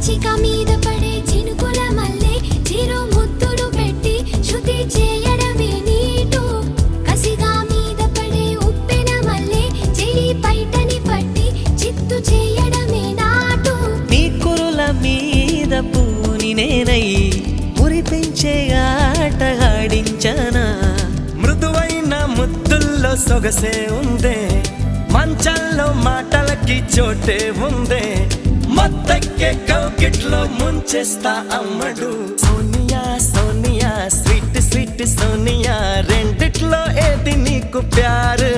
పిచ్చిక మీద పడే చినుకుల మల్లె చిరు ముద్దులు పెట్టి శృతి చేయడమే నీటు కసిగా మీద పడే ఉప్పెన మల్లె చెలి పైటని పట్టి చిత్తు చేయడమే నాటు నీ కురుల మీద పూని నేనై మురిపించే ఆట ఆడించనా మృదువైన ముద్దుల్లో సొగసే ఉందే మంచంలో మాటలకి చోటే ఉందే మత్తెక్కే కౌకిట్లో ముంచేస్తా అమ్మడు సోనియా సోనియా స్వీట్ స్వీట్ సోనియా రెండిట్లో ఏది నీకు ప్యారు